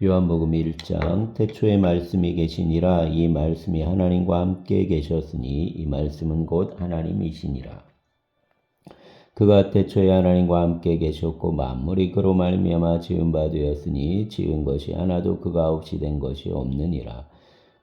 요한복음 1장 태초에 말씀이 계시니라. 이 말씀이 하나님과 함께 계셨으니 이 말씀은 곧 하나님이시니라. 그가 태초에 하나님과 함께 계셨고 만물이 그로 말미암아 지은 바 되었으니 지은 것이 하나도 그가 없이 된 것이 없느니라.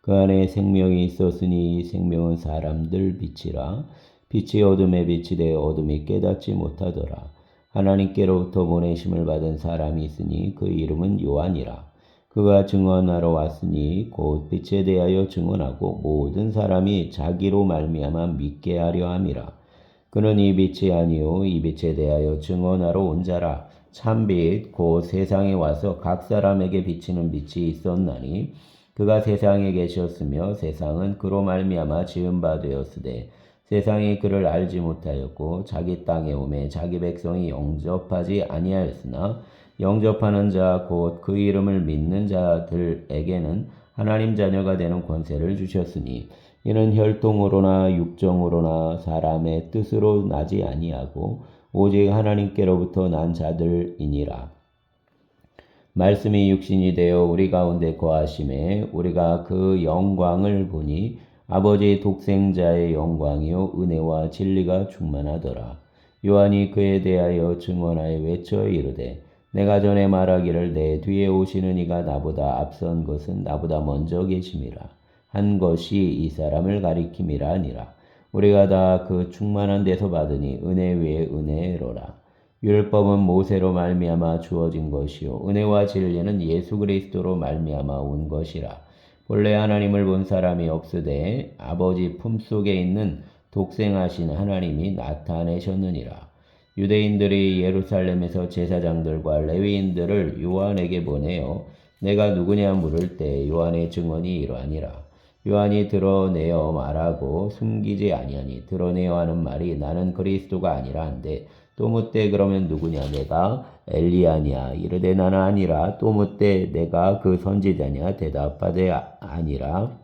그 안에 생명이 있었으니 이 생명은 사람들 빛이라. 빛이 어둠에 빛이 되어 어둠이 깨닫지 못하더라. 하나님께로부터 보내심을 받은 사람이 있으니 그 이름은 요한이라. 그가 증언하러 왔으니 곧 빛에 대하여 증언하고 모든 사람이 자기로 말미암아 믿게 하려 함이라. 그는 이 빛이 아니요 이 빛에 대하여 증언하러 온 자라. 참빛 곧 세상에 와서 각 사람에게 비치는 빛이 있었나니 그가 세상에 계셨으며 세상은 그로 말미암아 지은 바 되었으되 세상이 그를 알지 못하였고 자기 땅에 오매 자기 백성이 영접하지 아니하였으나 영접하는 자 곧 그 이름을 믿는 자들에게는 하나님 자녀가 되는 권세를 주셨으니 이는 혈통으로나 육정으로나 사람의 뜻으로 나지 아니하고 오직 하나님께로부터 난 자들이니라. 말씀이 육신이 되어 우리 가운데 거하심에 우리가 그 영광을 보니 아버지 독생자의 영광이요 은혜와 진리가 충만하더라. 요한이 그에 대하여 증언하여 외쳐 이르되 내가 전에 말하기를 내 뒤에 오시는 이가 나보다 앞선 것은 나보다 먼저 계심이라 한 것이 이 사람을 가리킴이라 하니라. 우리가 다 그 충만한 데서 받으니 은혜 위에 은혜로라. 율법은 모세로 말미암아 주어진 것이요 은혜와 진리는 예수 그리스도로 말미암아 온 것이라. 본래 하나님을 본 사람이 없으되 아버지 품속에 있는 독생하신 하나님이 나타내셨느니라. 유대인들이 예루살렘에서 제사장들과 레위인들을 요한에게 보내어 내가 누구냐 물을 때 요한의 증언이 이러하니라. 요한이 드러내어 말하고 숨기지 아니하니 드러내어 하는 말이 나는 그리스도가 아니라 한데 또 묻되 그러면 누구냐 내가 엘리야냐 이르되 나는 아니라 또 묻되 내가 그 선지자냐 대답하되 아니라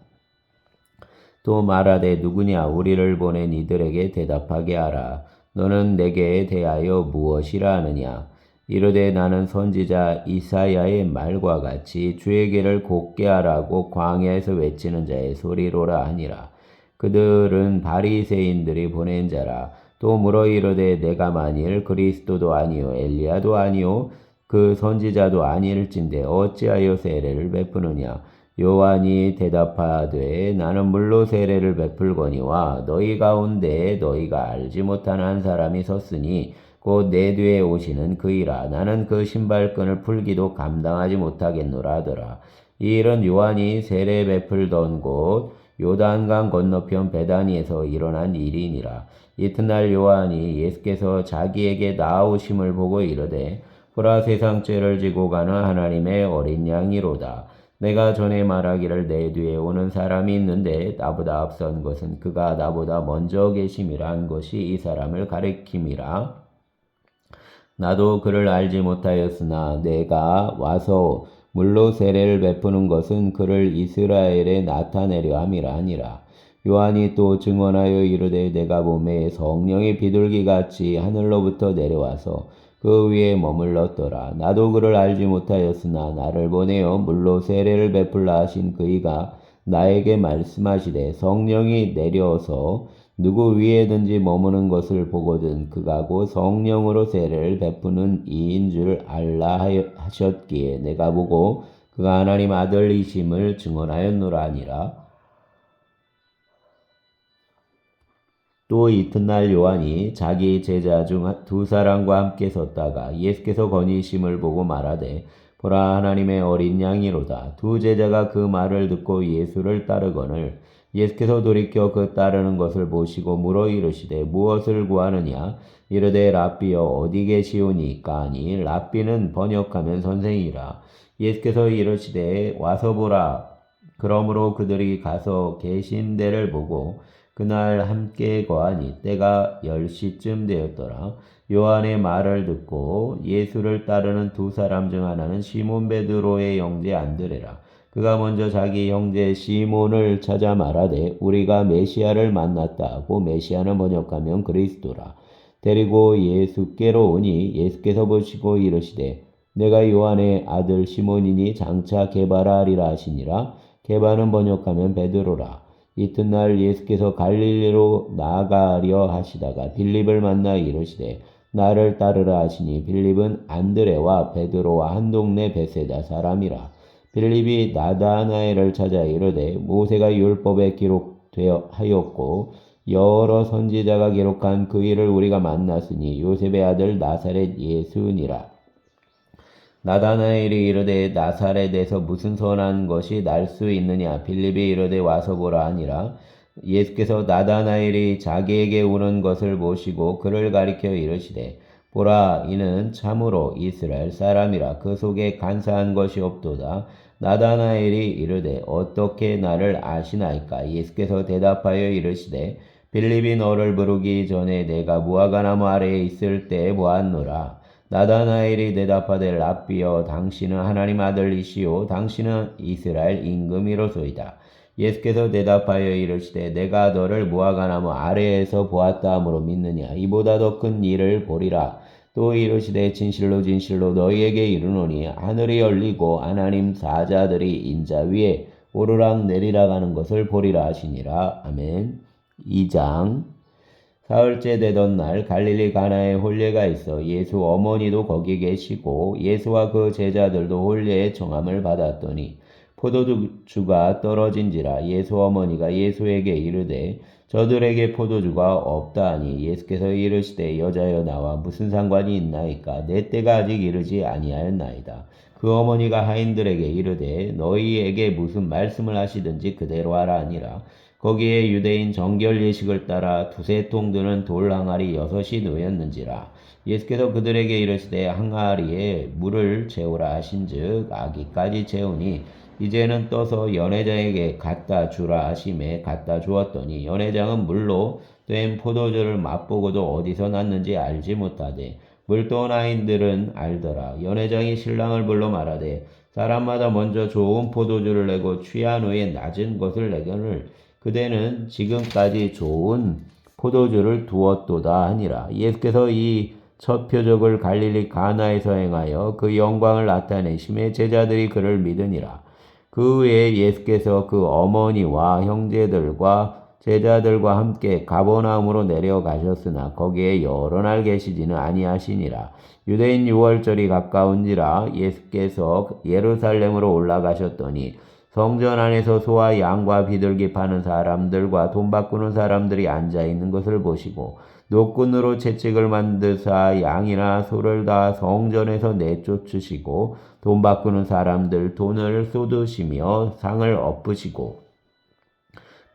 또 말하되 누구냐 우리를 보낸 이들에게 대답하게 하라. 너는 내게 대하여 무엇이라 하느냐? 이르되 나는 선지자 이사야의 말과 같이 주의 길을 곧게 하라고 광야에서 외치는 자의 소리로라 하니라. 그들은 바리새인들이 보낸 자라. 또 물어 이르되 내가 만일 그리스도도 아니요 엘리야도 아니요 그 선지자도 아닐진데 어찌하여 세례를 베푸느냐? 요한이 대답하되 나는 물로 세례를 베풀거니와 너희 가운데 너희가 알지 못하는 한 사람이 섰으니 곧 내 뒤에 오시는 그이라. 나는 그 신발끈을 풀기도 감당하지 못하겠노라 하더라. 이 일은 요한이 세례 베풀던 곳 요단강 건너편 베다니에서 일어난 일이니라. 이튿날 요한이 예수께서 자기에게 나아오심을 보고 이르되 보라 세상 죄를 지고 가는 하나님의 어린 양이로다. 내가 전에 말하기를 내 뒤에 오는 사람이 있는데 나보다 앞선 것은 그가 나보다 먼저 계심이라 한 것이 이 사람을 가리킴이라. 나도 그를 알지 못하였으나 내가 와서 물로 세례를 베푸는 것은 그를 이스라엘에 나타내려 함이라 하니라. 요한이 또 증언하여 이르되 내가 보매 성령이 비둘기같이 하늘로부터 내려와서 그 위에 머물렀더라. 나도 그를 알지 못하였으나 나를 보내어 물로 세례를 베풀라 하신 그이가 나에게 말씀하시되 성령이 내려서 누구 위에든지 머무는 것을 보거든 그가 곧 성령으로 세례를 베푸는 이인 줄 알라 하셨기에 내가 보고 그가 하나님 아들이심을 증언하였노라 하니라. 또 이튿날 요한이 자기 제자 중 두 사람과 함께 섰다가 예수께서 거니심을 보고 말하되 보라 하나님의 어린 양이로다. 두 제자가 그 말을 듣고 예수를 따르거늘 예수께서 돌이켜 그 따르는 것을 보시고 물어 이르시되 무엇을 구하느냐? 이르되 랍비여 어디 계시오니까 하니 랍비는 번역하면 선생이라. 예수께서 이르시되 와서 보라. 그러므로 그들이 가서 계신 데를 보고 그날 함께 거하니 때가 10시쯤 되었더라. 요한의 말을 듣고 예수를 따르는 두 사람 중 하나는 시몬 베드로의 형제 안드레라. 그가 먼저 자기 형제 시몬을 찾아 말하되 우리가 메시아를 만났다 하고 메시아는 번역하면 그리스도라. 데리고 예수께로 오니 예수께서 보시고 이르시되 내가 요한의 아들 시몬이니 장차 게바라리라 하시니라. 게바는 번역하면 베드로라. 이튿날 예수께서 갈릴리로 나가려 하시다가 빌립을 만나 이르시되 나를 따르라 하시니 빌립은 안드레와 베드로와 한 동네 베세다 사람이라. 빌립이 나다나엘을 찾아 이르되 모세가 율법에 기록되어 하였고 여러 선지자가 기록한 그 일을 우리가 만났으니 요셉의 아들 나사렛 예수니라. 나다나엘이 이르되 나사렛에서 무슨 선한 것이 날 수 있느냐. 빌립이 이르되 와서 보라 하니라. 예수께서 나다나엘이 자기에게 오는 것을 보시고 그를 가리켜 이르시되 보라 이는 참으로 이스라엘 사람이라. 그 속에 간사한 것이 없도다. 나다나엘이 이르되 어떻게 나를 아시나이까. 예수께서 대답하여 이르시되 빌립이 너를 부르기 전에 내가 무화과나무 아래에 있을 때 보았노라. 나다나엘이 대답하되 랍비여 당신은 하나님 아들이시요 당신은 이스라엘 임금이로소이다. 예수께서 대답하여 이르시되 내가 너를 무화과나무 아래에서 보았다 함으로 믿느냐. 이보다 더 큰 일을 보리라. 또 이르시되 진실로 진실로 너희에게 이르노니 하늘이 열리고 하나님 사자들이 인자 위에 오르락 내리락 하는 것을 보리라 하시니라. 아멘. 2장. 사흘째 되던 날 갈릴리 가나에 혼례가 있어 예수 어머니도 거기 계시고 예수와 그 제자들도 혼례의 청함을 받았더니 포도주가 떨어진지라. 예수 어머니가 예수에게 이르되 저들에게 포도주가 없다 하니 예수께서 이르시되 여자여 나와 무슨 상관이 있나이까. 내 때가 아직 이르지 아니하였나이다. 그 어머니가 하인들에게 이르되 너희에게 무슨 말씀을 하시든지 그대로 하라 하니라. 거기에 유대인 정결 예식을 따라 두세 통 드는 돌 항아리 6이 놓였는지라. 예수께서 그들에게 이르시되 항아리에 물을 채우라 하신즉 아기까지 채우니 이제는 떠서 연회장에게 갖다 주라 하심에 갖다 주었더니 연회장은 물로 된 포도주를 맛보고도 어디서 났는지 알지 못하되 물도온 아인들은 알더라. 연회장이 신랑을 불러 말하되 사람마다 먼저 좋은 포도주를 내고 취한 후에 낮은 것을 내거늘 그대는 지금까지 좋은 포도주를 두었도다 하니라. 예수께서 이 첫 표적을 갈릴리 가나에서 행하여 그 영광을 나타내심에 제자들이 그를 믿으니라. 그 후에 예수께서 그 어머니와 형제들과 제자들과 함께 가버나움으로 내려가셨으나 거기에 여러 날 계시지는 아니하시니라. 유대인 유월절이 가까운지라. 예수께서 예루살렘으로 올라가셨더니 성전 안에서 소와 양과 비둘기 파는 사람들과 돈 바꾸는 사람들이 앉아있는 것을 보시고 노끈으로 채찍을 만드사 양이나 소를 다 성전에서 내쫓으시고 돈 바꾸는 사람들 돈을 쏟으시며 상을 엎으시고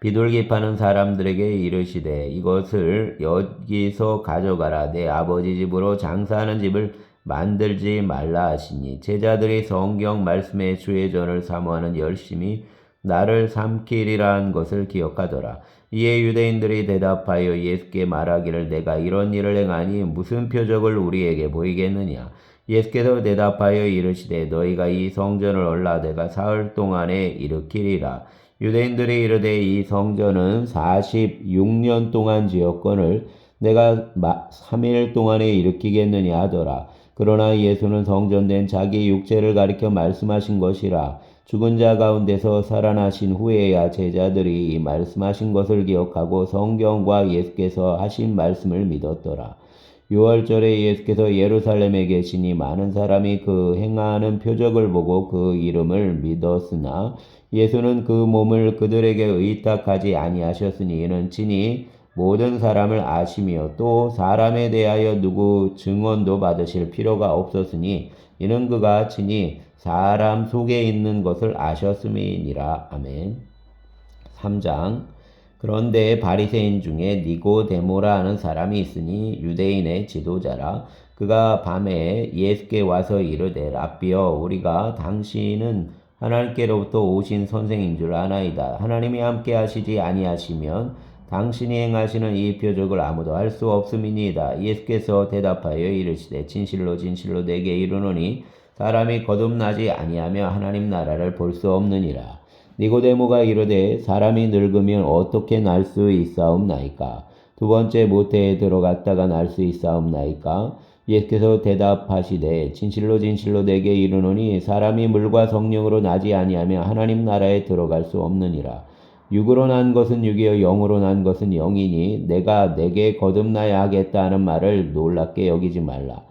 비둘기 파는 사람들에게 이르시되 이것을 여기서 가져가라. 내 아버지 집으로 장사하는 집을 만들지 말라 하시니 제자들이 성경 말씀의 주의 전을 사모하는 열심히 나를 삼키리라는 것을 기억하더라. 이에 유대인들이 대답하여 예수께 말하기를 내가 이런 일을 행하니 무슨 표적을 우리에게 보이겠느냐. 예수께서 대답하여 이르시되 너희가 이 성전을 올라 내가 사흘 동안에 일으키리라. 유대인들이 이르되 이 성전은 46년 동안 지었거늘 내가 3일 동안에 일으키겠느냐 하더라. 그러나 예수는 성전된 자기 육체를 가리켜 말씀하신 것이라. 죽은 자 가운데서 살아나신 후에야 제자들이 이 말씀하신 것을 기억하고 성경과 예수께서 하신 말씀을 믿었더라. 6월절에 예수께서 예루살렘에 계시니 많은 사람이 그 행하는 표적을 보고 그 이름을 믿었으나 예수는 그 몸을 그들에게 의탁하지 아니하셨으니 이는 친히 모든 사람을 아시며 또 사람에 대하여 누구 증언도 받으실 필요가 없었으니 이는 그가 친히 사람 속에 있는 것을 아셨음이니라. 아멘. 3장. 그런데 바리새인 중에 니고데모라 하는 사람이 있으니 유대인의 지도자라. 그가 밤에 예수께 와서 이르되 랍비여 우리가 당신은 하나님께로부터 오신 선생인 줄 아나이다. 하나님이 함께 하시지 아니하시면 당신이 행하시는 이 표적을 아무도 할 수 없음이니이다. 예수께서 대답하여 이르시되 진실로 진실로 내게 이르노니 사람이 거듭나지 아니하며 하나님 나라를 볼 수 없느니라. 니고데모가 이르되 사람이 늙으면 어떻게 날 수 있사옵나이까? 두 번째 모태에 들어갔다가 날 수 있사옵나이까? 예수께서 대답하시되 진실로 진실로 내게 이르노니 사람이 물과 성령으로 나지 아니하며 하나님 나라에 들어갈 수 없느니라. 육으로 난 것은 육이요 영으로 난 것은 영이니 내가 내게 거듭나야 하겠다 하는 말을 놀랍게 여기지 말라.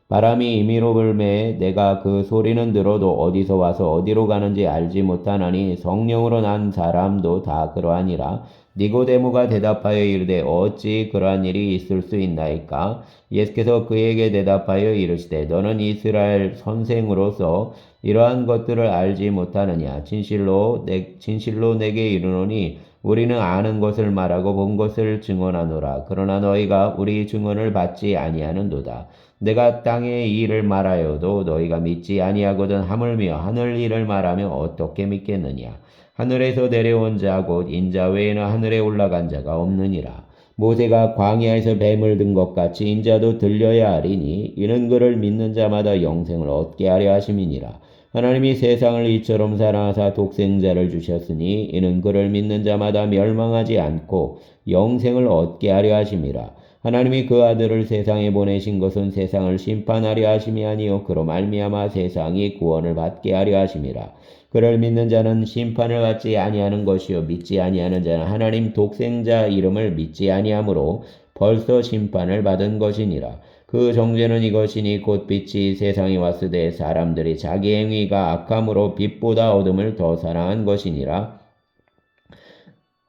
바람이 임의로 불매 내가 그 소리는 들어도 어디서 와서 어디로 가는지 알지 못하나니 성령으로 난 사람도 다 그러하니라. 니고데모가 대답하여 이르되 어찌 그러한 일이 있을 수 있나이까? 예수께서 그에게 대답하여 이르시되 너는 이스라엘 선생으로서 이러한 것들을 알지 못하느냐? 진실로 내게 이르노니 우리는 아는 것을 말하고 본 것을 증언하노라. 그러나 너희가 우리 증언을 받지 아니하는도다. 내가 땅의 일을 말하여도 너희가 믿지 아니하거든 하물며 하늘 일을 말하며 어떻게 믿겠느냐? 하늘에서 내려온 자 곧 인자 외에는 하늘에 올라간 자가 없느니라. 모세가 광야에서 뱀을 든 것 같이 인자도 들려야 하리니 이는 그를 믿는 자마다 영생을 얻게 하려 하심이니라. 하나님이 세상을 이처럼 사랑하사 독생자를 주셨으니 이는 그를 믿는 자마다 멸망하지 않고 영생을 얻게 하려 하심이라. 하나님이 그 아들을 세상에 보내신 것은 세상을 심판하려 하심이 아니요 그로 말미암아 세상이 구원을 받게 하려 하심이라. 그를 믿는 자는 심판을 받지 아니하는 것이요 믿지 아니하는 자는 하나님 독생자 이름을 믿지 아니하므로 벌써 심판을 받은 것이니라. 그 정죄는 이것이니 곧 빛이 세상에 왔으되 사람들이 자기 행위가 악함으로 빛보다 어둠을 더 사랑한 것이니라.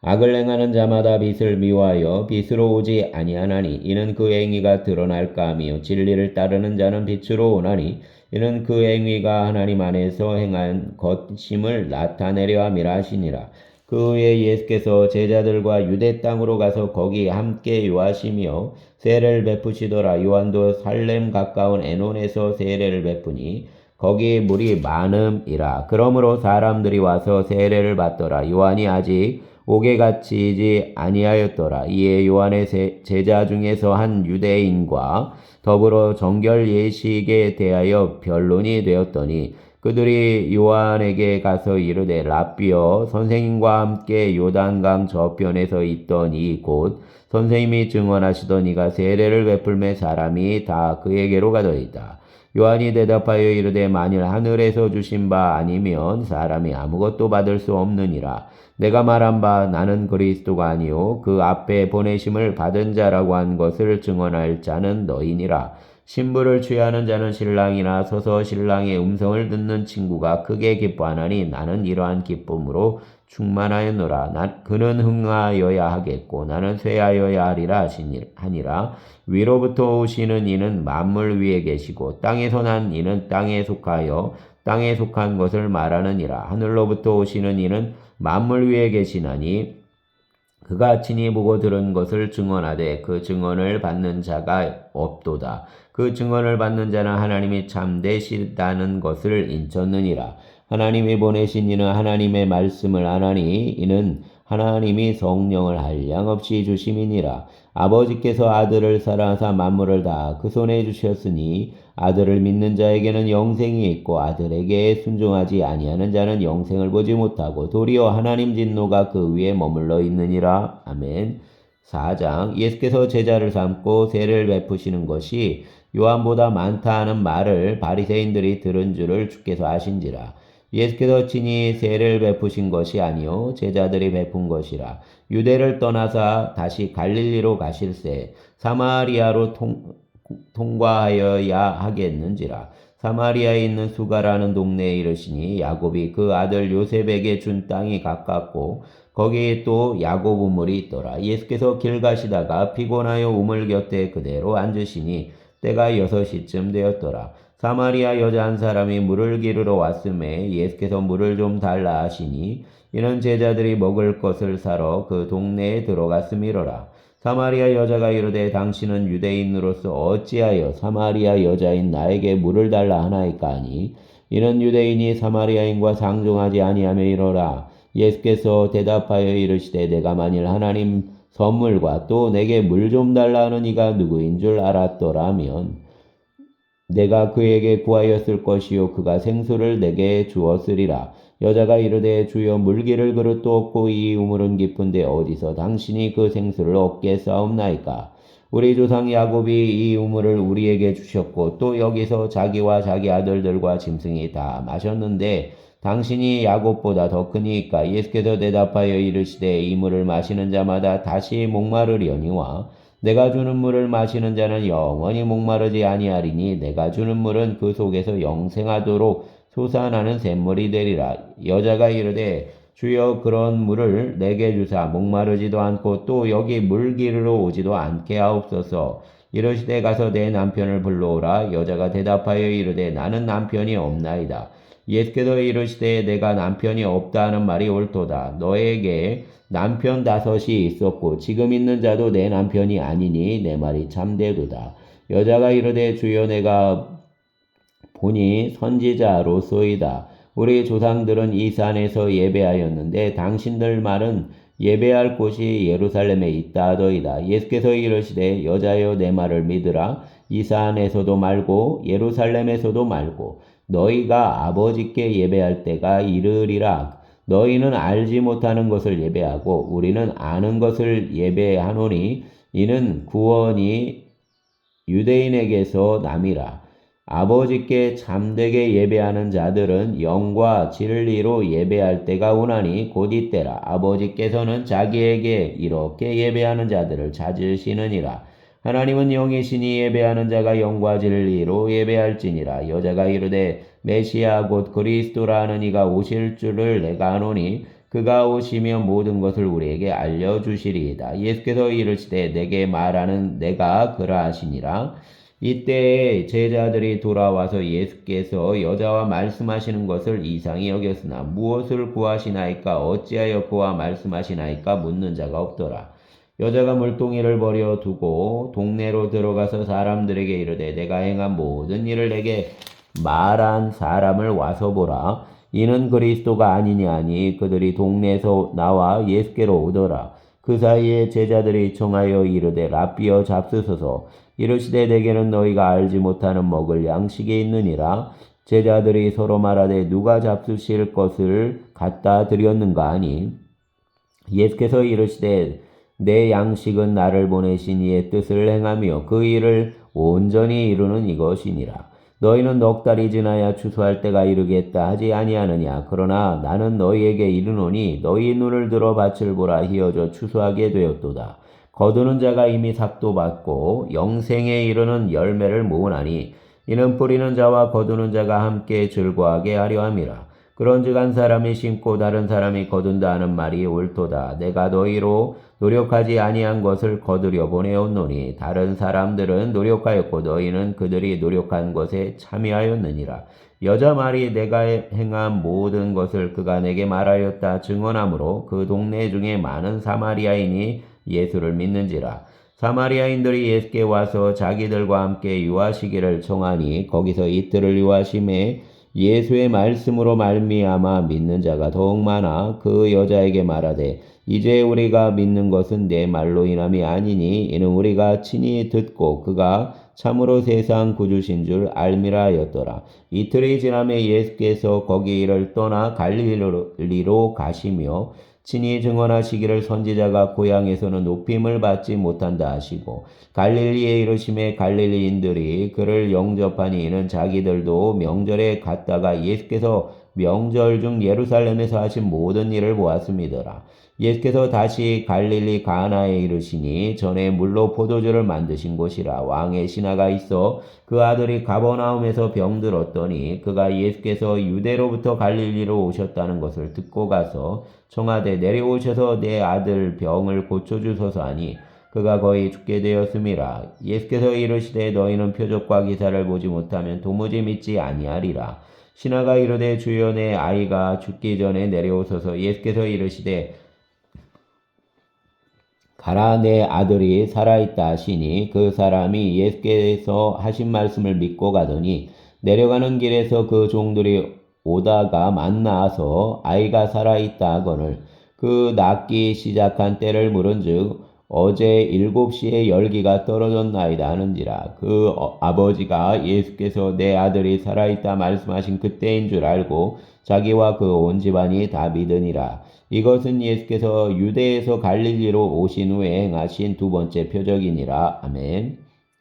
악을 행하는 자마다 빛을 미워하여 빛으로 오지 아니하나니 이는 그 행위가 드러날까 하며 진리를 따르는 자는 빛으로 오나니 이는 그 행위가 하나님 안에서 행한 것임을 나타내려 함이라 하시니라. 그 후에 예수께서 제자들과 유대 땅으로 가서 거기 함께 요하시며 세례를 베푸시더라. 요한도 살렘 가까운 에논에서 세례를 베푸니 거기 물이 많음이라. 그러므로 사람들이 와서 세례를 받더라. 요한이 아직 옥에 갇히지 아니하였더라. 이에 요한의 제자 중에서 한 유대인과 더불어 정결 예식에 대하여 변론이 되었더니 그들이 요한에게 가서 이르되 랍비여 선생님과 함께 요단강 저편에서 있던 이곳 선생님이 증언하시던 이가 세례를 베풀매 사람이 다 그에게로 가더이다. 요한이 대답하여 이르되 만일 하늘에서 주신 바 아니면 사람이 아무것도 받을 수 없느니라. 내가 말한 바 나는 그리스도가 아니요 그 앞에 보내심을 받은 자라고 한 것을 증언할 자는 너희니라. 신부를 취하는 자는 신랑이나 서서 신랑의 음성을 듣는 친구가 크게 기뻐하나니 나는 이러한 기쁨으로 충만하였노라. 그는 흥하여야 하겠고 나는 쇠하여야 하리라 하니라. 위로부터 오시는 이는 만물 위에 계시고 땅에서 난 이는 땅에 속하여 땅에 속한 것을 말하느니라. 하늘로부터 오시는 이는 만물 위에 계시나니 그가 친히 보고 들은 것을 증언하되 그 증언을 받는 자가 없도다. 그 증언을 받는 자는 하나님이 참되시다는 것을 인쳤느니라. 하나님이 보내신 이는 하나님의 말씀을 하나니 이는 하나님이 성령을 한량없이 주심이니라. 아버지께서 아들을 사랑하사 만물을 다 그 손에 주셨으니 아들을 믿는 자에게는 영생이 있고 아들에게 순종하지 아니하는 자는 영생을 보지 못하고 도리어 하나님 진노가 그 위에 머물러 있느니라. 아멘. 4장 예수께서 제자를 삼고 세례를 베푸시는 것이 요한보다 많다 하는 말을 바리새인들이 들은 줄을 주께서 아신지라. 예수께서 친히 세례를 베푸신 것이 아니요 제자들이 베푼 것이라. 유대를 떠나사 다시 갈릴리로 가실새 사마리아로 통과하여야 하겠는지라. 사마리아에 있는 수가라는 동네에 이르시니 야곱이 그 아들 요셉에게 준 땅이 가깝고 거기에 또 야곱 우물이 있더라. 예수께서 길 가시다가 피곤하여 우물 곁에 그대로 앉으시니 때가 6시쯤 되었더라. 사마리아 여자 한 사람이 물을 기르러 왔음에 예수께서 물을 좀 달라 하시니 이는 제자들이 먹을 것을 사러 그 동네에 들어갔음이로라. 사마리아 여자가 이르되 당신은 유대인으로서 어찌하여 사마리아 여자인 나에게 물을 달라 하나이까 하니 이는 유대인이 사마리아인과 상종하지 아니하며 이러라. 예수께서 대답하여 이르시되 내가 만일 하나님 선물과 또 내게 물 좀 달라 하는 이가 누구인 줄 알았더라면 내가 그에게 구하였을 것이요 그가 생수를 내게 주었으리라. 여자가 이르되 주여 물기를 그릇도 없고 이 우물은 깊은데 어디서 당신이 그 생수를 얻게 싸움나이까. 우리 조상 야곱이 이 우물을 우리에게 주셨고 또 여기서 자기와 자기 아들들과 짐승이 다 마셨는데 당신이 야곱보다 더 크니까. 예수께서 대답하여 이르시되 이 물을 마시는 자마다 다시 목마르려니와 내가 주는 물을 마시는 자는 영원히 목마르지 아니하리니 내가 주는 물은 그 속에서 영생하도록 솟아나는 샘물이 되리라. 여자가 이르되 주여 그런 물을 내게 주사 목마르지도 않고 또 여기 물 기르러 오지도 않게 하옵소서. 이르시되 가서 내 남편을 불러오라. 여자가 대답하여 이르되 나는 남편이 없나이다. 예수께서 이르시되 내가 남편이 없다 하는 말이 옳도다. 너에게 남편 5이 있었고 지금 있는 자도 내 남편이 아니니 내 말이 참되도다. 여자가 이르되 주여 내가 보니 선지자로소이다. 우리 조상들은 이 산에서 예배하였는데 당신들 말은 예배할 곳이 예루살렘에 있다 하더이다. 예수께서 이르시되 여자여 내 말을 믿으라. 이 산에서도 말고 예루살렘에서도 말고 너희가 아버지께 예배할 때가 이르리라. 너희는 알지 못하는 것을 예배하고 우리는 아는 것을 예배하노니 이는 구원이 유대인에게서 남이라. 아버지께 참되게 예배하는 자들은 영과 진리로 예배할 때가 오나니 곧 이때라. 아버지께서는 자기에게 이렇게 예배하는 자들을 찾으시느니라. 하나님은 영이시니 예배하는 자가 영과 진리로 예배할지니라. 여자가 이르되 메시아 곧 그리스도라는 이가 오실 줄을 내가 아노니 그가 오시면 모든 것을 우리에게 알려주시리이다. 예수께서 이르시되 내게 말하는 내가 그라하시니라. 이때에 제자들이 돌아와서 예수께서 여자와 말씀하시는 것을 이상히 여겼으나 무엇을 구하시나이까 어찌하여 그와 말씀하시나이까 묻는 자가 없더라. 여자가 물동이를 버려 두고 동네로 들어가서 사람들에게 이르되 내가 행한 모든 일을 내게 말한 사람을 와서 보라. 이는 그리스도가 아니냐 하니 그들이 동네에서 나와 예수께로 오더라. 그 사이에 제자들이 청하여 이르되 랍비여 잡수소서. 이르시되 내게는 너희가 알지 못하는 먹을 양식이 있느니라. 제자들이 서로 말하되 누가 잡수실 것을 갖다 드렸는가 하니 예수께서 이르시되 내 양식은 나를 보내신 이의 뜻을 행하며 그 일을 온전히 이루는 이것이니라. 너희는 넉 달이 지나야 추수할 때가 이르겠다 하지 아니하느냐. 그러나 나는 너희에게 이르노니 너희 눈을 들어 밭을 보라. 희어져 추수하게 되었도다. 거두는 자가 이미 삭도 받고 영생에 이르는 열매를 모으나니 이는 뿌리는 자와 거두는 자가 함께 즐거워하게 하려 함이라. 그런즉 한 사람이 심고 다른 사람이 거둔다 하는 말이 옳도다. 내가 너희로 노력하지 아니한 것을 거두려 보내었노니 다른 사람들은 노력하였고 너희는 그들이 노력한 것에 참여하였느니라. 여자 말이 내가 행한 모든 것을 그가 내게 말하였다 증언하므로 그 동네 중에 많은 사마리아인이 예수를 믿는지라. 사마리아인들이 예수께 와서 자기들과 함께 유하시기를 청하니 거기서 이틀을 유하심에 예수의 말씀으로 말미암아 믿는 자가 더욱 많아 그 여자에게 말하되 이제 우리가 믿는 것은 내 말로 인함이 아니니 이는 우리가 친히 듣고 그가 참으로 세상 구주신 줄 알미라 하였더라. 이틀이 지나매 예수께서 거기를 떠나 갈릴리로 가시며 친히 증언하시기를 선지자가 고향에서는 높임을 받지 못한다 하시고 갈릴리에 이르심에 갈릴리인들이 그를 영접하니 이는 자기들도 명절에 갔다가 예수께서 명절 중 예루살렘에서 하신 모든 일을 보았음이더라. 예수께서 다시 갈릴리 가나에 이르시니 전에 물로 포도주를 만드신 곳이라. 왕의 신하가 있어 그 아들이 가버나움에서 병들었더니 그가 예수께서 유대로부터 갈릴리로 오셨다는 것을 듣고 가서 청하되 내려오셔서 내 아들 병을 고쳐주소서 하니 그가 거의 죽게 되었음이라. 예수께서 이르시되 너희는 표적과 기사를 보지 못하면 도무지 믿지 아니하리라. 신하가 이르되 주여 내 아이가 죽기 전에 내려오소서. 예수께서 이르시되 가라 내 아들이 살아있다 하시니 그 사람이 예수께서 하신 말씀을 믿고 가더니 내려가는 길에서 그 종들이 오다가 만나서 아이가 살아있다 하거늘 그 낫기 시작한 때를 물은즉 어제 7시에 열기가 떨어졌나이다 하는지라. 그 아버지가 예수께서 내 아들이 살아있다 말씀하신 그때인 줄 알고 자기와 그 온 집안이 다 믿으니라. 이것은 예수께서 유대에서 갈릴리로 오신 후에 행하신 두 번째 표적이니라. 아멘.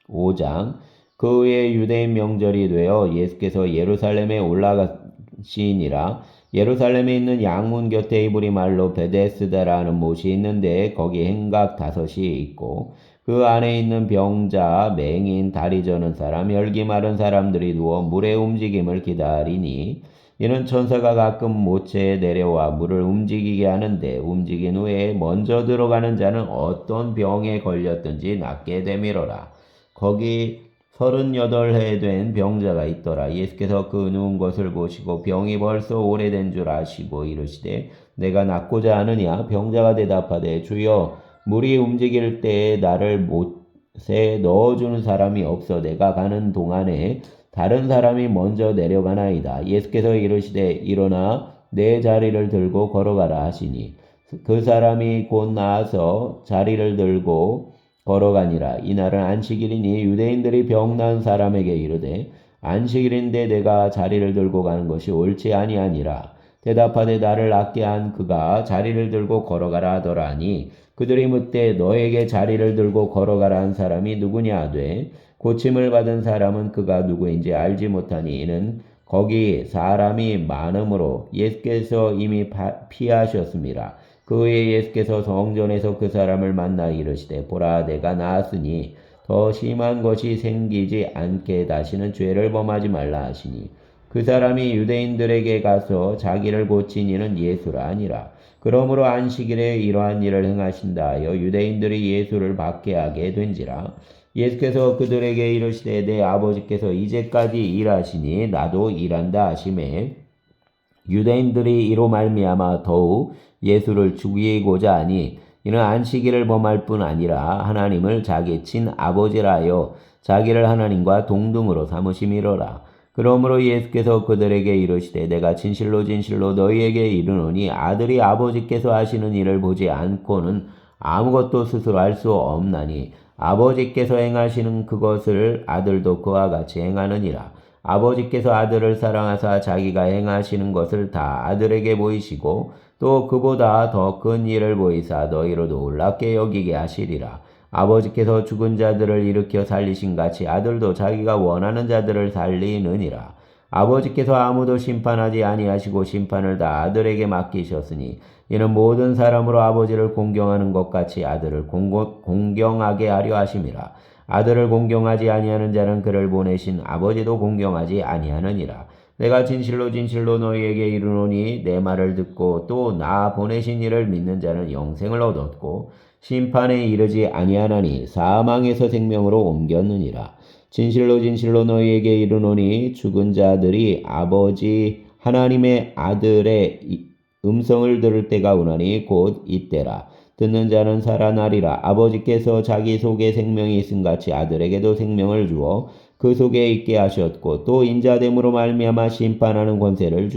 5장. 그 후에 유대인 명절이 되어 예수께서 예루살렘에 올라가시니라. 예루살렘에 있는 양문 곁에 이브리 말로 베데스다라는 못이 있는데 거기 행각 5이 있고 그 안에 있는 병자, 맹인, 다리 저는 사람, 열기 마른 사람들이 누워 물의 움직임을 기다리니 이는 천사가 가끔 모체에 내려와 물을 움직이게 하는데 움직인 후에 먼저 들어가는 자는 어떤 병에 걸렸든지 낫게 되밀어라. 거기 38해 된 병자가 있더라. 예수께서 그 누운 것을 보시고 병이 벌써 오래된 줄 아시고 이르시되 내가 낫고자 하느냐? 병자가 대답하되 주여 물이 움직일 때에 나를 못에 넣어주는 사람이 없어 내가 가는 동안에 다른 사람이 먼저 내려가나이다. 예수께서 이르시되 일어나 내 자리를 들고 걸어가라 하시니 그 사람이 곧 나아서 자리를 들고 걸어가니라. 이날은 안식일이니 유대인들이 병난 사람에게 이르되 안식일인데 내가 자리를 들고 가는 것이 옳지 아니하니라. 대답하되 나를 낫게 한 그가 자리를 들고 걸어가라 하더라 하니 그들이 묻되 너에게 자리를 들고 걸어가라 한 사람이 누구냐 하되 고침을 받은 사람은 그가 누구인지 알지 못하니 이는 거기 사람이 많음으로 예수께서 이미 피하셨습니다. 그 후에 예수께서 성전에서 그 사람을 만나 이르시되 보라 내가 나았으니 더 심한 것이 생기지 않게 다시는 죄를 범하지 말라 하시니 그 사람이 유대인들에게 가서 자기를 고친 이는 예수라 아니라 그러므로 안식일에 이러한 일을 행하신다 하여 유대인들이 예수를 박해하게 된지라. 예수께서 그들에게 이르시되 내 아버지께서 이제까지 일하시니 나도 일한다 하시매 유대인들이 이로 말미암아 더욱 예수를 죽이고자 하니 이는 안식일을 범할 뿐 아니라 하나님을 자기 친아버지라 하여 자기를 하나님과 동등으로 삼으심이로라. 그러므로 예수께서 그들에게 이르시되 내가 진실로 진실로 너희에게 이르노니 아들이 아버지께서 하시는 일을 보지 않고는 아무것도 스스로 할 수 없나니 아버지께서 행하시는 그것을 아들도 그와 같이 행하느니라. 아버지께서 아들을 사랑하사 자기가 행하시는 것을 다 아들에게 보이시고 또 그보다 더 큰 일을 보이사 너희로 놀랍게 여기게 하시리라. 아버지께서 죽은 자들을 일으켜 살리신 같이 아들도 자기가 원하는 자들을 살리느니라. 아버지께서 아무도 심판하지 아니하시고 심판을 다 아들에게 맡기셨으니 이는 모든 사람으로 아버지를 공경하는 것 같이 아들을 공경하게 하려 하심이라. 아들을 공경하지 아니하는 자는 그를 보내신 아버지도 공경하지 아니하느니라. 내가 진실로 진실로 너희에게 이르노니 내 말을 듣고 또 나 보내신 이를 믿는 자는 영생을 얻었고 심판에 이르지 아니하나니 사망에서 생명으로 옮겼느니라. 진실로 진실로 너희에게 이르노니 죽은 자들이 아버지 하나님의 아들의 음성을 들을 때가 오나니 곧 이때라. 듣는 자는 살아나리라. 아버지께서 자기 속에 생명이 있음같이 아들에게도 생명을 주어 그 속에 있게 하셨고 또 인자됨으로 말미암아 심판하는 권세를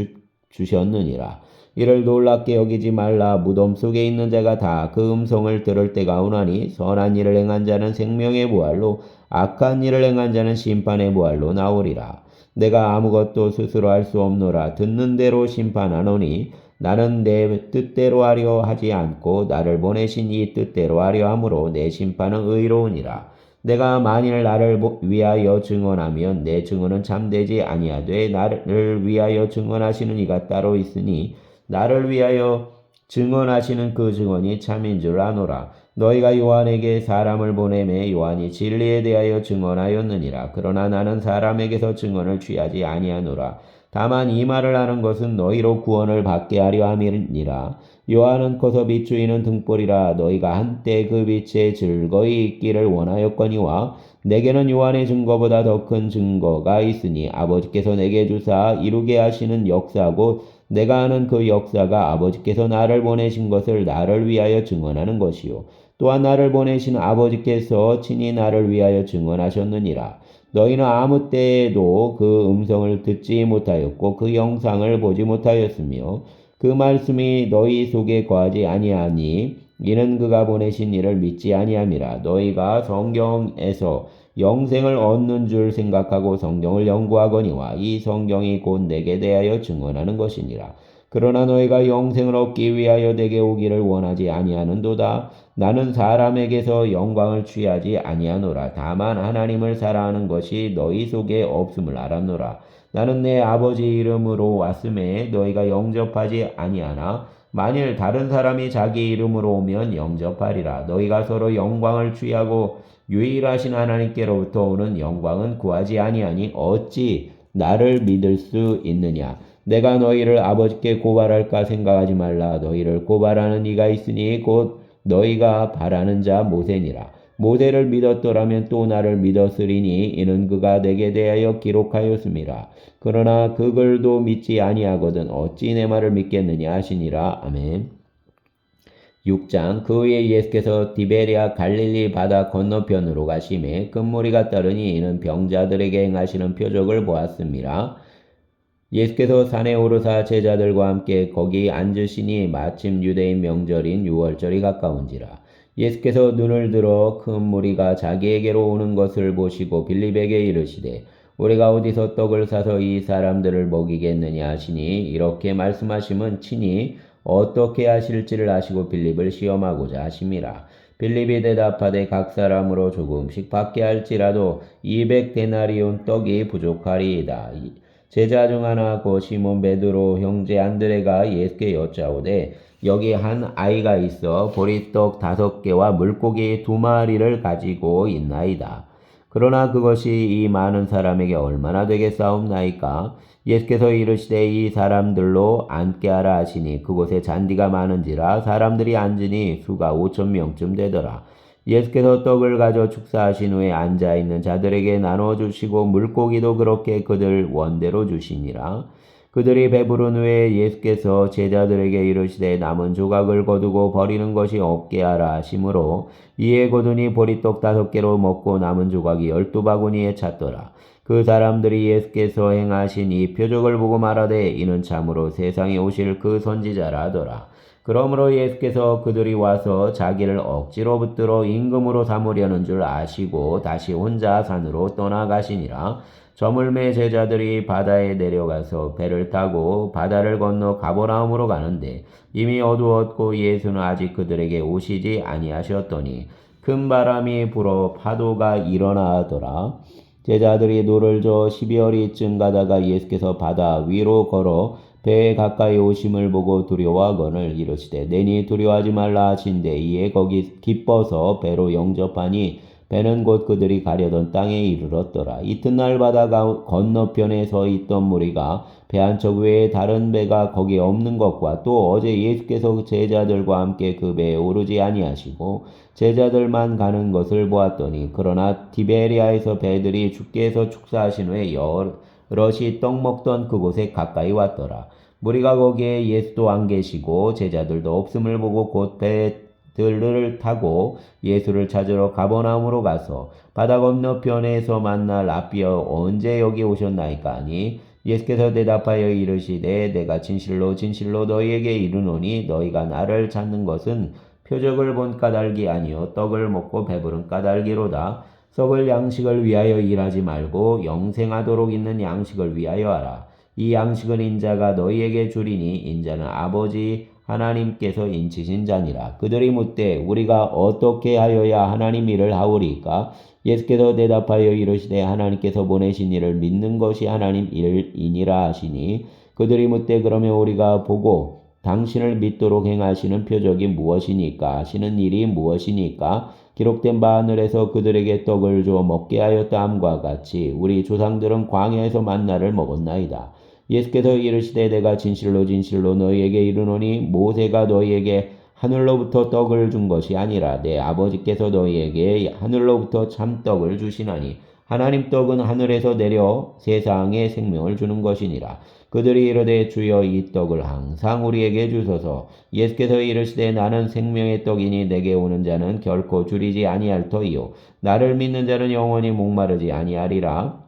주셨느니라. 이를 놀랍게 여기지 말라. 무덤 속에 있는 자가 다 그 음성을 들을 때가 오나니 선한 일을 행한 자는 생명의 부활로 악한 일을 행한 자는 심판의 부활로 나오리라. 내가 아무것도 스스로 할 수 없노라. 듣는 대로 심판하노니 나는 내 뜻대로 하려 하지 않고 나를 보내신 이 뜻대로 하려 함으로 내 심판은 의로우니라. 내가 만일 나를 위하여 증언하면 내 증언은 참되지 아니하되 나를 위하여 증언하시는 이가 따로 있으니 나를 위하여 증언하시는 그 증언이 참인 줄 아노라. 너희가 요한에게 사람을 보내매 요한이 진리에 대하여 증언하였느니라. 그러나 나는 사람에게서 증언을 취하지 아니하노라. 다만 이 말을 하는 것은 너희로 구원을 받게 하려 함이니라. 요한은 커서 비추이는 등불이라. 너희가 한때 그 빛에 즐거이 있기를 원하였거니와 내게는 요한의 증거보다 더 큰 증거가 있으니 아버지께서 내게 주사 이루게 하시는 역사고 내가 하는 그 역사가 아버지께서 나를 보내신 것을 나를 위하여 증언하는 것이요 또한 나를 보내신 아버지께서 친히 나를 위하여 증언하셨느니라. 너희는 아무 때에도 그 음성을 듣지 못하였고 그 영상을 보지 못하였으며 그 말씀이 너희 속에 거하지 아니하니 이는 그가 보내신 이를 믿지 아니함이라. 너희가 성경에서 영생을 얻는 줄 생각하고 성경을 연구하거니와 이 성경이 곧 내게 대하여 증언하는 것이니라. 그러나 너희가 영생을 얻기 위하여 내게 오기를 원하지 아니하는도다. 나는 사람에게서 영광을 취하지 아니하노라. 다만 하나님을 사랑하는 것이 너희 속에 없음을 알았노라. 나는 내 아버지 이름으로 왔음에 너희가 영접하지 아니하나 만일 다른 사람이 자기 이름으로 오면 영접하리라. 너희가 서로 영광을 취하고 유일하신 하나님께로부터 오는 영광은 구하지 아니하니 어찌 나를 믿을 수 있느냐. 내가 너희를 아버지께 고발할까 생각하지 말라. 너희를 고발하는 이가 있으니 곧 너희가 바라는 자 모세니라. 모세를 믿었더라면 또 나를 믿었으리니 이는 그가 내게 대하여 기록하였음이라. 그러나 그걸도 믿지 아니하거든 어찌 내 말을 믿겠느냐 하시니라. 아멘. 6장 그 후에 예수께서 디베랴 갈릴리 바다 건너편으로 가심에 큰 무리가 따르니 이는 병자들에게 행하시는 표적을 보았습니다. 예수께서 산에 오르사 제자들과 함께 거기 앉으시니 마침 유대인 명절인 유월절이 가까운지라. 예수께서 눈을 들어 큰 무리가 자기에게로 오는 것을 보시고 빌립에게 이르시되 우리가 어디서 떡을 사서 이 사람들을 먹이겠느냐 하시니 이렇게 말씀하심은 친히 어떻게 하실지를 아시고 빌립을 시험하고자 하심이라. 빌립이 대답하되 각 사람으로 조금씩 받게 할지라도 200데나리온 떡이 부족하리이다. 제자 중 하나 고 시몬 베드로 형제 안드레가 예수께 여짜오되 여기 한 아이가 있어 보리떡 5개와 물고기 2마리를 가지고 있나이다. 그러나 그것이 이 많은 사람에게 얼마나 되겠사옵나이까? 예수께서 이르시되 이 사람들로 앉게 하라 하시니 그곳에 잔디가 많은지라 사람들이 앉으니 수가 5,000명쯤 되더라. 예수께서 떡을 가져 축사하신 후에 앉아있는 자들에게 나눠주시고 물고기도 그렇게 그들 원대로 주시니라. 그들이 배부른 후에 예수께서 제자들에게 이르시되 남은 조각을 거두고 버리는 것이 없게 하라 하시므로 이에 거두니 보리떡 5개로 먹고 남은 조각이 12바구니에 찼더라. 그 사람들이 예수께서 행하신 이 표적을 보고 말하되 이는 참으로 세상에 오실 그 선지자라 하더라. 그러므로 예수께서 그들이 와서 자기를 억지로 붙들어 임금으로 삼으려는 줄 아시고 다시 혼자 산으로 떠나가시니라. 저물매 제자들이 바다에 내려가서 배를 타고 바다를 건너 가버나움으로 가는데 이미 어두웠고 예수는 아직 그들에게 오시지 아니하셨더니 큰 바람이 불어 파도가 일어나더라. 제자들이 노를 저 12어리쯤 가다가 예수께서 바다 위로 걸어 배에 가까이 오심을 보고 두려워하거늘 이르시되 내니 두려워하지 말라 하신대 이에 거기 기뻐서 배로 영접하니 배는 곧 그들이 가려던 땅에 이르렀더라. 이튿날 바다 건너편에 서 있던 무리가 배 한 척 외에 다른 배가 거기에 없는 것과 또 어제 예수께서 제자들과 함께 그 배에 오르지 아니하시고 제자들만 가는 것을 보았더니 그러나 디베리아에서 배들이 주께서 축사하신 후에 여럿이 떡 먹던 그곳에 가까이 왔더라. 무리가 거기에 예수도 안 계시고 제자들도 없음을 보고 곧 배들을 타고 예수를 찾으러 가버나움으로 가서 바다 건너편에서 만나 랍비여 언제 여기 오셨나이까 하니 예수께서 대답하여 이르시되 내가 진실로 진실로 너희에게 이르노니 너희가 나를 찾는 것은 표적을 본 까닭이 아니요 떡을 먹고 배부른 까닭이로다. 썩을 양식을 위하여 일하지 말고 영생하도록 있는 양식을 위하여 하라. 이 양식은 인자가 너희에게 주리니 인자는 아버지 하나님께서 인치신 자니라. 그들이 묻되 우리가 어떻게 하여야 하나님 일을 하오리까? 예수께서 대답하여 이르시되 하나님께서 보내신 이를 믿는 것이 하나님 일이니라 하시니 그들이 묻되 그러면 우리가 보고 당신을 믿도록 행하시는 표적이 무엇이니까? 하시는 일이 무엇이니까? 기록된 바 하늘에서 그들에게 떡을 주어 먹게 하였다 함과 같이 우리 조상들은 광야에서 만나를 먹었나이다. 예수께서 이르시되 내가 진실로 진실로 너희에게 이르노니 모세가 너희에게 하늘로부터 떡을 준 것이 아니라 내 아버지께서 너희에게 하늘로부터 참떡을 주시나니 하나님 떡은 하늘에서 내려 세상에 생명을 주는 것이니라. 그들이 이르되 주여 이 떡을 항상 우리에게 주소서. 예수께서 이르시되 나는 생명의 떡이니 내게 오는 자는 결코 줄이지 아니할 터이요 나를 믿는 자는 영원히 목마르지 아니하리라.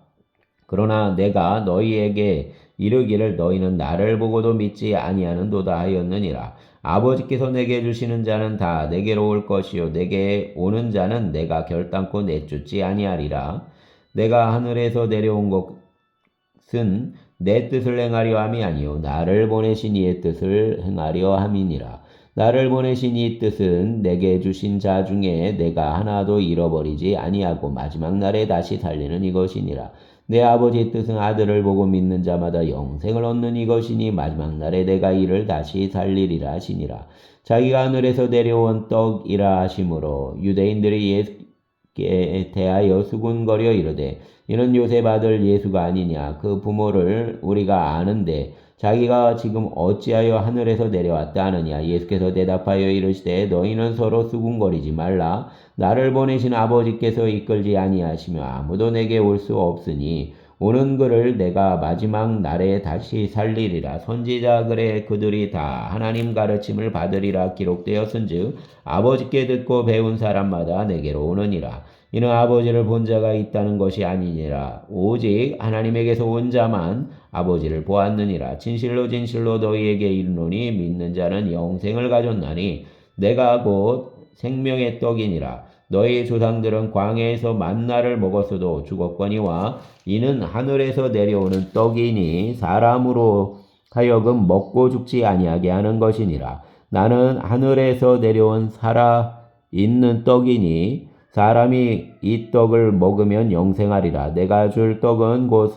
그러나 내가 너희에게 이르기를 너희는 나를 보고도 믿지 아니하는도다 하였느니라. 아버지께서 내게 주시는 자는 다 내게로 올 것이요 내게 오는 자는 내가 결단코 내쫓지 아니하리라. 내가 하늘에서 내려온 것은 내 뜻을 행하려 함이 아니요 나를 보내신 이의 뜻을 행하려 함이니라. 나를 보내신 이 뜻은 내게 주신 자 중에 내가 하나도 잃어버리지 아니하고 마지막 날에 다시 살리는 이것이니라. 내 아버지의 뜻은 아들을 보고 믿는 자마다 영생을 얻는 이것이니 마지막 날에 내가 이를 다시 살리리라 하시니라. 자기가 하늘에서 내려온 떡이라 하심으로 유대인들이 예수께 대하여 수군거려 이르되 이는 요셉 아들 예수가 아니냐. 그 부모를 우리가 아는데 자기가 지금 어찌하여 하늘에서 내려왔다 하느냐. 예수께서 대답하여 이르시되 너희는 서로 수군거리지 말라. 나를 보내신 아버지께서 이끌지 아니하시며 아무도 내게 올 수 없으니 오는 그를 내가 마지막 날에 다시 살리리라. 선지자 글에 그들이 다 하나님 가르침을 받으리라 기록되었은즉 아버지께 듣고 배운 사람마다 내게로 오느니라. 이는 아버지를 본 자가 있다는 것이 아니니라. 오직 하나님에게서 온 자만 아버지를 보았느니라. 진실로 진실로 너희에게 이르노니 믿는 자는 영생을 가졌나니 내가 곧 생명의 떡이니라. 너희 조상들은 광야에서 만나를 먹었어도 죽었거니와 이는 하늘에서 내려오는 떡이니 사람으로 하여금 먹고 죽지 아니하게 하는 것이니라. 나는 하늘에서 내려온 살아있는 떡이니 사람이 이 떡을 먹으면 영생하리라. 내가 줄 떡은 곧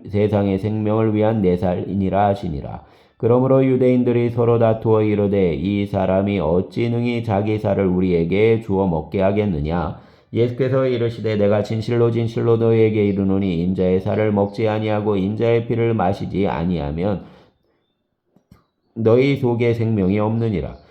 세상의 생명을 위한 내 살이니라 하시니라. 그러므로 유대인들이 서로 다투어 이르되 이 사람이 어찌 능히 자기 살을 우리에게 주어 먹게 하겠느냐. 예수께서 이르시되 내가 진실로 진실로 너희에게 이르노니 인자의 살을 먹지 아니하고 인자의 피를 마시지 아니하면 너희 속에 생명이 없느니라.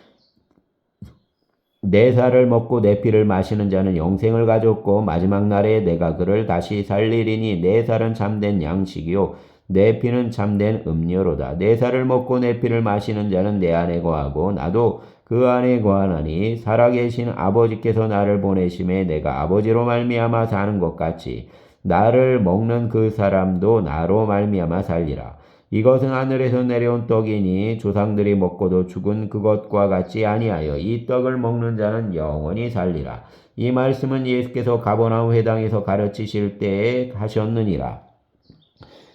내 살을 먹고 내 피를 마시는 자는 영생을 가졌고 마지막 날에 내가 그를 다시 살리리니 내 살은 참된 양식이요 내 피는 참된 음료로다. 내 살을 먹고 내 피를 마시는 자는 내 안에 거하고 나도 그 안에 거하나니 살아계신 아버지께서 나를 보내심에 내가 아버지로 말미암아 사는 것 같이 나를 먹는 그 사람도 나로 말미암아 살리라. 이것은 하늘에서 내려온 떡이니 조상들이 먹고도 죽은 그것과 같지 아니하여 이 떡을 먹는 자는 영원히 살리라. 이 말씀은 예수께서 가버나움 회당에서 가르치실 때에 하셨느니라.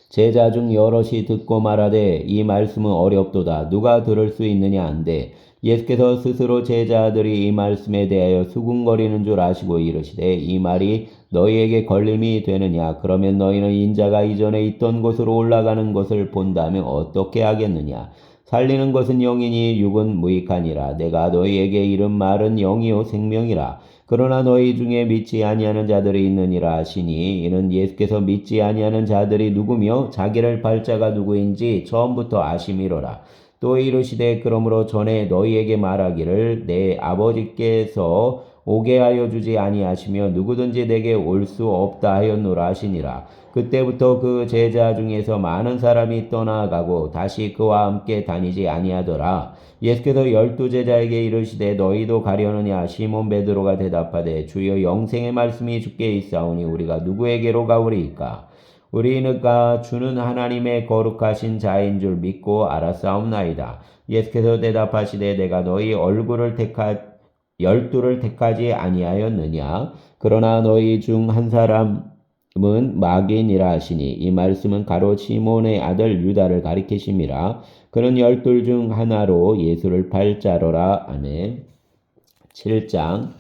제자 중 여럿이 듣고 말하되 이 말씀은 어렵도다. 누가 들을 수 있느냐 한데 예수께서 스스로 제자들이 이 말씀에 대하여 수군거리는 줄 아시고 이르시되 이 말이 너희에게 걸림이 되느냐. 그러면 너희는 인자가 이전에 있던 곳으로 올라가는 것을 본다면 어떻게 하겠느냐. 살리는 것은 영이니 육은 무익하니라. 내가 너희에게 이른 말은 영이요 생명이라. 그러나 너희 중에 믿지 아니하는 자들이 있느니라 하시니 이는 예수께서 믿지 아니하는 자들이 누구며 자기를 발자가 누구인지 처음부터 아심이로라. 또 이르시되 그러므로 전에 너희에게 말하기를 내 아버지께서 오게 하여 주지 아니하시며 누구든지 내게 올 수 없다 하였노라 하시니라. 그때부터 그 제자 중에서 많은 사람이 떠나가고 다시 그와 함께 다니지 아니하더라. 예수께서 12제자에게 이르시되 너희도 가려느냐. 시몬 베드로가 대답하되 주여 영생의 말씀이 주께 있사오니 우리가 누구에게로 가오리이까. 우리는 주는 하나님의 거룩하신 자인 줄 믿고 알았사옵나이다. 예수께서 대답하시되 내가 너희 얼굴을 12를 택하지 아니하였느냐. 그러나 너희 중 한 사람은 마귀니라 하시니 이 말씀은 가롯 시몬의 아들 유다를 가리키심이라. 그는 12 중 하나로 예수를 팔자로라. 아멘. 7장.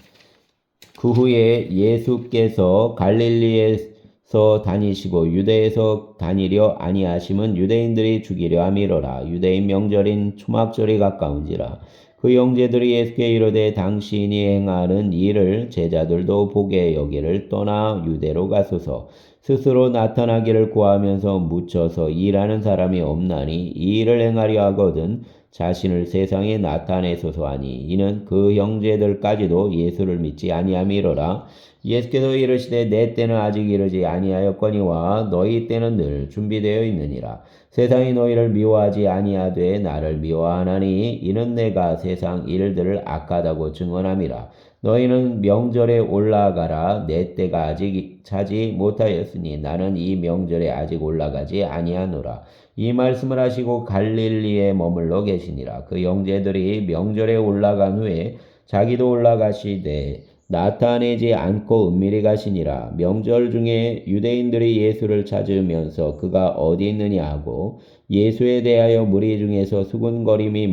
그 후에 예수께서 갈릴리에서 다니시고 유대에서 다니려 아니하심은 유대인들이 죽이려 함이로라. 유대인 명절인 초막절이 가까운지라. 그 형제들이 예수께 이르되 당신이 행하는 일을 제자들도 보게 여기를 떠나 유대로 가소서. 스스로 나타나기를 구하면서 묻혀서 일하는 사람이 없나니 이 일을 행하려 하거든 자신을 세상에 나타내소서 하니 이는 그 형제들까지도 예수를 믿지 아니함이로라. 예수께서 이르시되 내 때는 아직 이르지 아니하였거니와 너희 때는 늘 준비되어 있느니라. 세상이 너희를 미워하지 아니하되 나를 미워하나니 이는 내가 세상 일들을 악하다고 증언함이라. 너희는 명절에 올라가라. 내 때가 아직 차지 못하였으니 나는 이 명절에 아직 올라가지 아니하노라. 이 말씀을 하시고 갈릴리에 머물러 계시니라. 그 형제들이 명절에 올라간 후에 자기도 올라가시되 나타내지 않고 은밀히 가시니라. 명절 중에 유대인들이 예수를 찾으면서 그가 어디 있느냐 하고 예수에 대하여 무리 중에서 수군거림이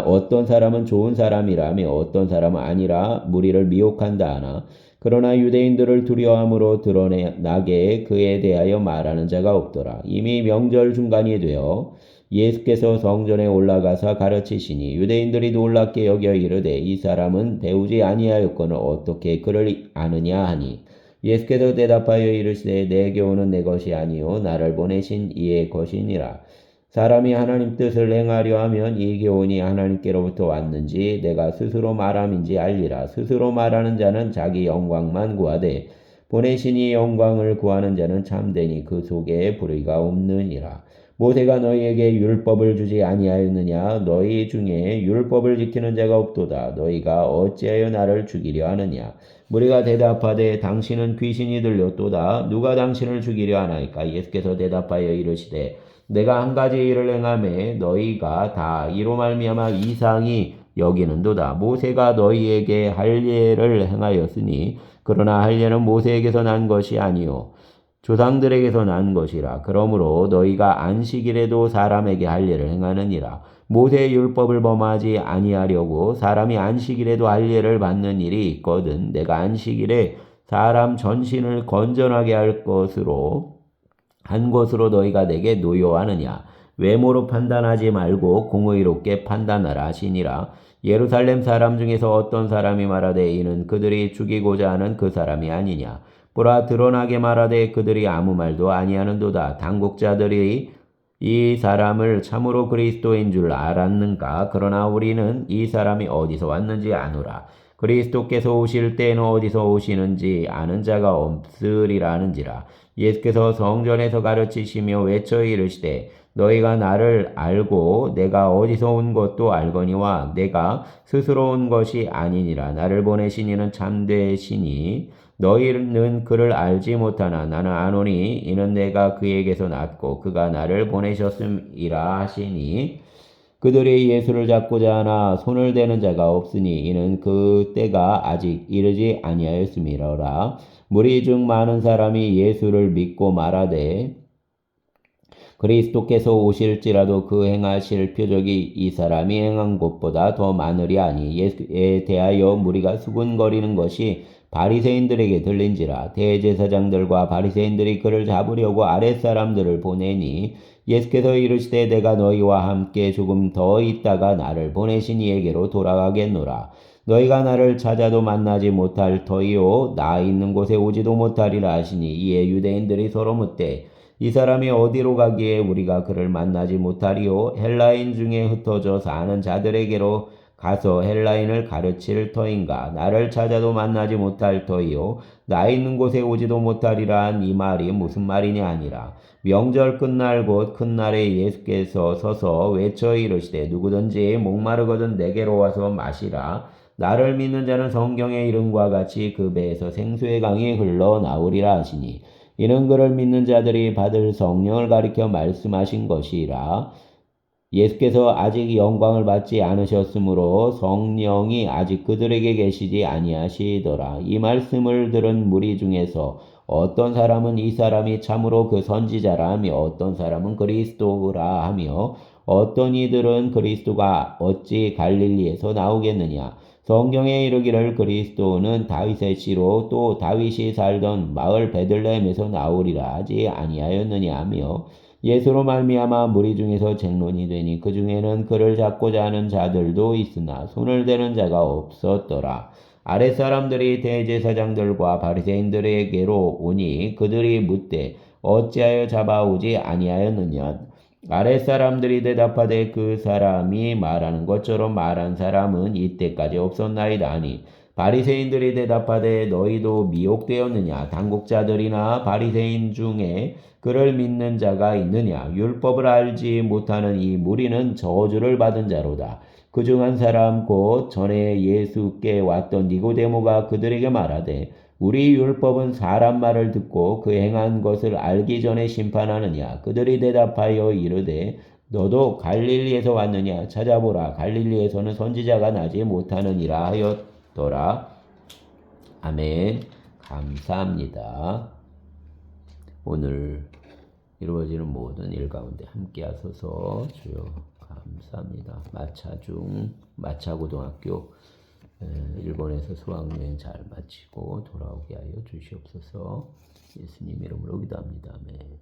어떤 사람은 좋은 사람이라며 어떤 사람은 아니라 무리를 미혹한다 하나 그러나 유대인들을 두려움으로 드러나게 그에 대하여 말하는 자가 없더라. 이미 명절 중간이 되어 예수께서 성전에 올라가사 가르치시니 유대인들이 놀랍게 여겨 이르되 이 사람은 배우지 아니하였거늘 어떻게 그를 아느냐 하니 예수께서 대답하여 이르시되 내 교훈은 내 것이 아니요 나를 보내신 이의 것이니라. 사람이 하나님 뜻을 행하려 하면 이 교훈이 하나님께로부터 왔는지 내가 스스로 말함인지 알리라. 스스로 말하는 자는 자기 영광만 구하되 보내신 이 영광을 구하는 자는 참되니 그 속에 불의가 없느니라. 모세가 너희에게 율법을 주지 아니하였느냐? 너희 중에 율법을 지키는 자가 없도다. 너희가 어찌하여 나를 죽이려 하느냐? 무리가 대답하되 당신은 귀신이 들렸도다. 누가 당신을 죽이려 하나이까? 예수께서 대답하여 이르시되 내가 한 가지 일을 행하매 너희가 다 이로 말미암아 이상히 여기는도다. 모세가 너희에게 할례를 행하였으니 그러나 할례는 모세에게서 난 것이 아니요 조상들에게서 난 것이라. 그러므로 너희가 안식일에도 사람에게 할례를 행하느니라. 모세의 율법을 범하지 아니하려고 사람이 안식일에도 할례를 받는 일이 있거든. 내가 안식일에 사람 전신을 건전하게 할 것으로 한 것으로 너희가 내게 노여하느냐. 외모로 판단하지 말고 공의롭게 판단하라 하시니라. 예루살렘 사람 중에서 어떤 사람이 말하되 이는 그들이 죽이고자 하는 그 사람이 아니냐. 보라 드러나게 말하되 그들이 아무 말도 아니하는도다. 당국자들이 이 사람을 참으로 그리스도인 줄 알았는가. 그러나 우리는 이 사람이 어디서 왔는지 아노라. 그리스도께서 오실 때에는 어디서 오시는지 아는 자가 없으리라 하는지라. 예수께서 성전에서 가르치시며 외쳐 이르시되 너희가 나를 알고 내가 어디서 온 것도 알거니와 내가 스스로 온 것이 아니니라. 나를 보내신 이는 참되시니 너희는 그를 알지 못하나 나는 아노니 이는 내가 그에게서 났고 그가 나를 보내셨음이라 하시니 그들이 예수를 잡고자 하나 손을 대는 자가 없으니 이는 그 때가 아직 이르지 아니하였음이로라. 무리 중 많은 사람이 예수를 믿고 말하되 그리스도께서 오실지라도 그 행하실 표적이 이 사람이 행한 것보다 더 많으리 하니 예수에 대하여 무리가 수군거리는 것이 바리새인들에게 들린지라. 대제사장들과 바리새인들이 그를 잡으려고 아랫사람들을 보내니 예수께서 이르시되 내가 너희와 함께 조금 더 있다가 나를 보내신 이에게로 돌아가겠노라. 너희가 나를 찾아도 만나지 못할 터이요 나 있는 곳에 오지도 못하리라 하시니 이에 유대인들이 서로 묻되 이 사람이 어디로 가기에 우리가 그를 만나지 못하리요? 헬라인 중에 흩어져 사는 자들에게로 가서 헬라인을 가르칠 터인가? 나를 찾아도 만나지 못할 터이요 나 있는 곳에 오지도 못하리라 한 이 말이 무슨 말이냐 하니라. 명절 끝날 곧 큰 날에 예수께서 서서 외쳐 이르시되 누구든지 목마르거든 내게로 와서 마시라. 나를 믿는 자는 성경의 이름과 같이 그 배에서 생수의 강이 흘러나오리라 하시니 이는 그를 믿는 자들이 받을 성령을 가리켜 말씀하신 것이라. 예수께서 아직 영광을 받지 않으셨으므로 성령이 아직 그들에게 계시지 아니하시더라. 이 말씀을 들은 무리 중에서 어떤 사람은 이 사람이 참으로 그 선지자라 하며 어떤 사람은 그리스도라 하며 어떤 이들은 그리스도가 어찌 갈릴리에서 나오겠느냐. 성경에 이르기를 그리스도는 다윗의 씨로 또 다윗이 살던 마을 베들레헴에서 나오리라 하지 아니하였느냐 하며 예수로 말미암아 무리 중에서 쟁론이 되니 그 중에는 그를 잡고자 하는 자들도 있으나 손을 대는 자가 없었더라. 아랫사람들이 대제사장들과 바리새인들에게로 오니 그들이 묻되 어찌하여 잡아오지 아니하였느냐. 아랫사람들이 대답하되 그 사람이 말하는 것처럼 말한 사람은 이때까지 없었나이다 하니 바리새인들이 대답하되 너희도 미혹되었느냐 당국자들이나 바리새인 중에 그를 믿는 자가 있느냐 율법을 알지 못하는 이 무리는 저주를 받은 자로다. 그중 한 사람 곧 전에 예수께 왔던 니고데모가 그들에게 말하되 우리 율법은 사람 말을 듣고 그 행한 것을 알기 전에 심판하느냐. 그들이 대답하여 이르되 너도 갈릴리에서 왔느냐. 찾아보라. 갈릴리에서는 선지자가 나지 못하느니라 하였더라. 아멘. 감사합니다. 오늘 이루어지는 모든 일 가운데 함께 하소서. 주여 감사합니다. 마차고등학교 일본에서 수학여행 잘 마치고 돌아오게 하여 주시옵소서. 예수님 이름으로 기도합니다. 아멘.